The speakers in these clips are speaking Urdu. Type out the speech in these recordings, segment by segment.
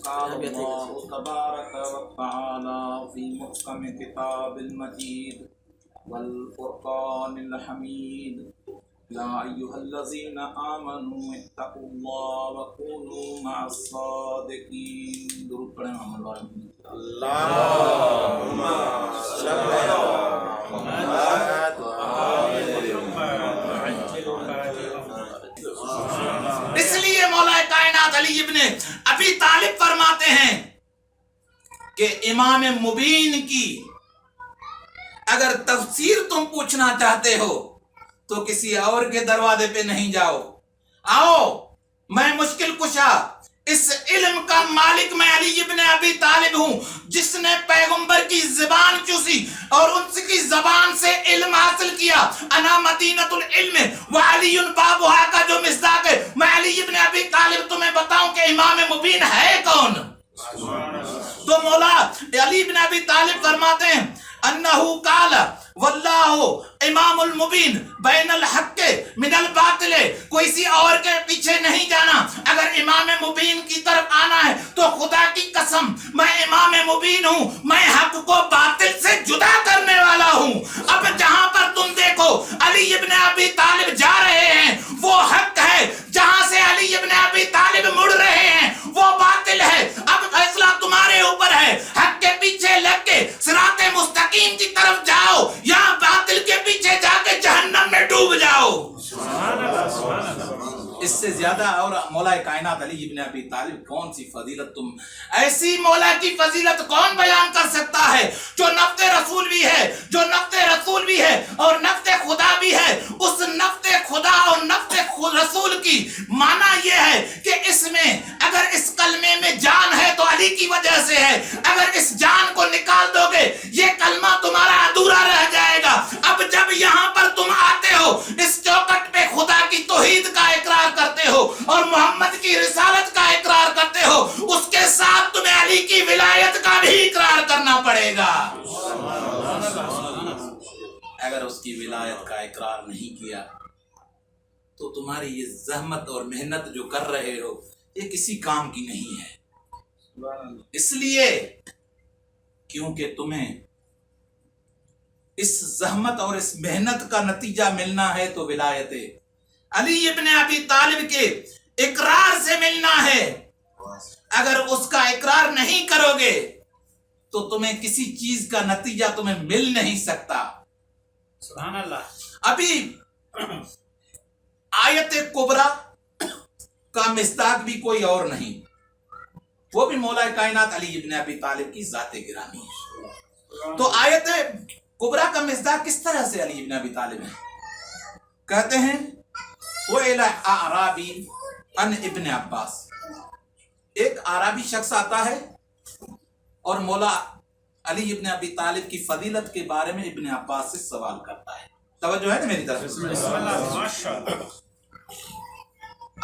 قال اللہ تبارک و تعالی فی محکم کتاب المجید والفرقان الحمید یا ایھا الذین آمنوا اتقوا اللہ وکونوا مع الصادقین. درود پڑھیں محمد والے. اللہم صل علی محمد. اس لیے مولا کائنات علی ابن ابی طالب فرماتے ہیں کہ امام مبین کی اگر تفسیر تم پوچھنا چاہتے ہو تو کسی اور کے دروازے پہ نہیں جاؤ. آؤ میں مشکل کشا اس علم کا مالک میں علی ابن ابی طالب ہوں جس نے پیغمبر کی زبان چوسی اور ان کی زبان سے علم حاصل کیا. انا مدینۃ العلم وعلی بابھا کا جو مصداق ہے. میں علی ابن ابی طالب تمہیں بتاؤں کہ امام مبین ہے کون. تو مولا علی ابن ابی طالب فرماتے ہیں انہو قال واللہ امام المبین بین الحق من الباطل. کوئی اور کے پیچھے نہیں جانا. اگر امام مبین کی طرف آنا ہے تو خدا کی قسم میں امام مبین ہوں. میں حق کو باطل سے جدا کرنے والا ہوں. اب جہاں پر تم دیکھو علی ابن ابی طالب جا رہے ہیں وہ حق ہے. جہاں سے علی ابن ابی طالب مڑ رہے ہیں وہ باطل ہے. اب فیصلہ تمہارے اوپر ہے. حق کے پیچھے لگ کے صراط مستقیم کی طرف جاؤ یا باطل کے پیچھے جا کے جہنم میں ڈوب جاؤ. اس سے زیادہ اور مولا کائنات علی ابن ابی طالب کون سی فضیلت تم ایسی مولا کی فضیلت کون بیان کر سکتا ہے جو نفت رسول بھی ہے اور نفت خدا بھی ہے. اس نفت خدا اور نفت رسول کی معنی یہ ہے کہ اس میں اگر اس کلمے میں جان ہے تو علی کی وجہ سے ہے. اگر اس جان کو نکال دو گے یہ کلمہ تمہارا ادھورا رہ جائے گا. اب جب یہاں پر تم آتے ہو اس چوکٹ پہ خدا کی توحید کا اقرار کرتے ہو اور محمد کی رسالت کا اقرار کرتے ہو اس کے ساتھ تمہیں علی کی ولایت کا بھی اقرار کرنا پڑے گا. اگر اس کی ولایت کا اقرار نہیں کیا تو تمہاری یہ زحمت اور محنت جو کر رہے ہو یہ کسی کام کی نہیں ہے. اس لیے کیونکہ تمہیں اس زحمت اور اس محنت کا نتیجہ ملنا ہے تو ولایت علی ابن ابی طالب کے اقرار سے ملنا ہے. اگر اس کا اقرار نہیں کرو گے تو تمہیں کسی چیز کا نتیجہ تمہیں مل نہیں سکتا. سبحان اللہ. ابھی آیت کبریٰ کا مصداق بھی کوئی اور نہیں وہ بھی مولا کائنات علی ابن ابی طالب کی ذات گرامی ہے. تو آیت کبریٰ کا مصداق کس طرح سے علی ابن ابی طالب ہے؟ کہتے ہیں سئل اعرابی عن ابن عباس. ایک اعرابی شخص آتا ہے اور مولا علی ابن ابی طالب کی فضیلت کے بارے میں ابن عباس سے سوال کرتا ہے. توجہ ہے نا میری طرف؟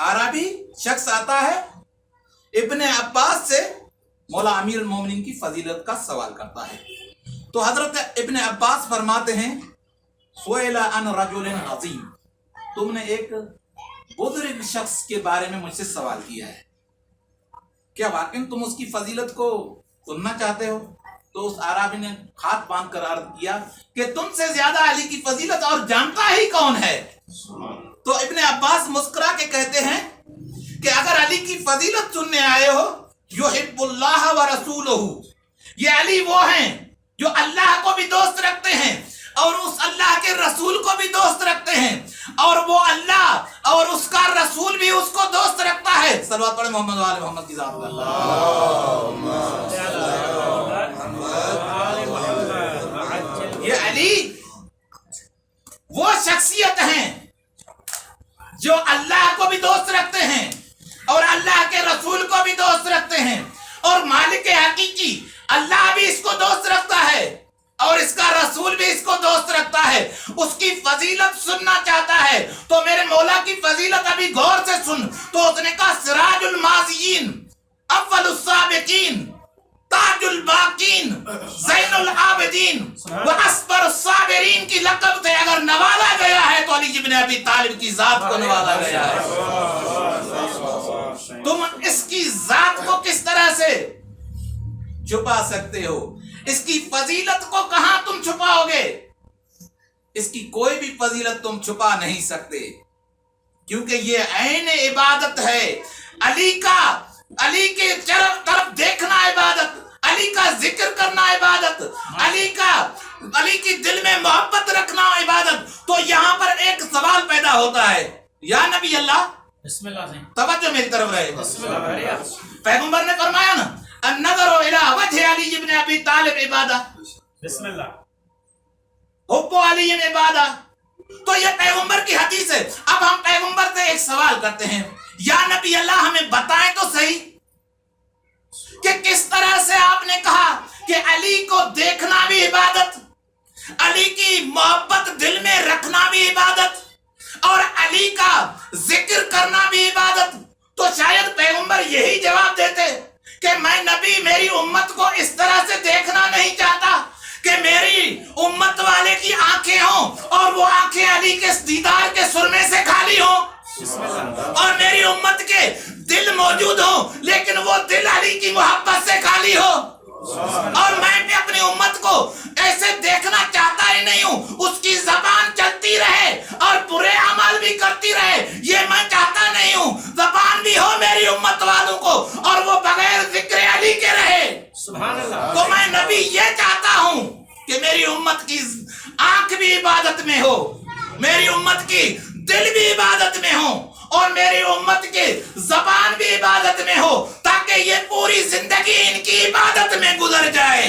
اعرابی شخص آتا ہے ابن عباس سے مولا امیر المومنین کی فضیلت کا سوال کرتا ہے. تو حضرت ابن عباس فرماتے ہیں سئل عن رجل عظیم. تم نے ایک بزرگ شخص کے بارے میں مجھ سے سوال کیا ہے. کیا واقعی تم اس کی فضیلت کو سننا چاہتے ہو؟ تو اس عربی نے ہاتھ باندھ کر عرض کیا کہ تم سے زیادہ علی کی فضیلت اور جانتا ہی کون ہے؟ تو ابن عباس مسکرا کے کہتے ہیں کہ اگر علی کی فضیلت سننے آئے ہو یحب اللہ و رسولہ. یہ علی وہ ہیں جو اللہ کو بھی دوست رکھتے ہیں اور اس اللہ کے رسول کو بھی دوست رکھتے ہیں اور وہ اللہ اور اس کا رسول بھی اس کو دوست رکھتا ہے. صلوات پڑھیں محمد وآل محمد کی ذات پر. یہ علی وہ شخصیت ہیں جو اللہ کو بھی دوست رکھتے ہیں اور اللہ کے رسول کو بھی دوست رکھتے ہیں اور مالک حقیقی اللہ بھی اس کو دوست رکھتا ہے اور اس کا رسول بھی اس کو دوست رکھتا ہے. اس کی فضیلت سننا چاہتا ہے تو میرے مولا کی فضیلت ابھی غور سے سن. تو اس نے کہا سراج الماضیین اول السابقین تاج الباقین زین العابدین واصبر الصابرین کی لقب سے اگر نوالا گیا ہے تو علی ابن ابی طالب کی ذات کو نوالا گیا ہے. تم اس کی ذات کو کس طرح سے چھپا سکتے ہو، اس کی فضیلت کو کہاں تم چھپاؤ گے؟ اس کی کوئی بھی فضیلت تم چھپا نہیں سکتے، کیونکہ یہ عین عبادت ہے۔ علی کے طرف دیکھنا عبادت، علی کا ذکر کرنا عبادت، علی کی دل میں محبت رکھنا عبادت۔ تو یہاں پر ایک سوال پیدا ہوتا ہے، یا نبی اللہ، بسم اللہ سے توجہ میری طرف رہے، بسم اللہ بڑھیا پیغمبر نے فرمایا نا، النظر الی وجہ علی ابن ابی طالب عبادہ، بسم اللہ حب علی عبادہ۔ تو یہ پیغمبر کی حدیث ہے۔ اب ہم پیغمبر سے ایک سوال کرتے ہیں، یا نبی اللہ ہمیں بتائیں تو صحیح کہ کس طرح سے آپ نے کہا کہ علی کو دیکھنا بھی عبادت، علی کی محبت دل میں رکھنا بھی عبادت، اور علی کا ذکر کرنا بھی عبادت؟ تو شاید پیغمبر یہی جواب دیتے کہ میں نبی میری امت کو اس طرح سے دیکھنا نہیں چاہتا کہ میری امت والے کی آنکھیں ہوں اور وہ آنکھیں علی کے دیدار کے سرمے سے خالی ہوں، اور میری امت کے دل موجود ہوں لیکن وہ دل علی کی محبت سے خالی ہو۔ اور میں بھی اپنی امت کو ایسے دیکھنا چاہتا ہی نہیں ہوں، اس کی زبان چلتی رہے اور برے عمل بھی کرتی رہے، یہ میں چاہتا نہیں ہوں۔ زبان بھی ہو میری امت والوں کو اور وہ بغیر ذکر علی کے رہے۔ سبحان اللہ۔ تو میں نبی یہ چاہتا ہوں کہ میری امت کی آنکھ بھی عبادت میں ہو، میری امت کی دل بھی عبادت میں ہو، اور میری امت کی زبان بھی عبادت میں ہو، تاکہ یہ پوری زندگی ان کی عبادت میں گزر جائے۔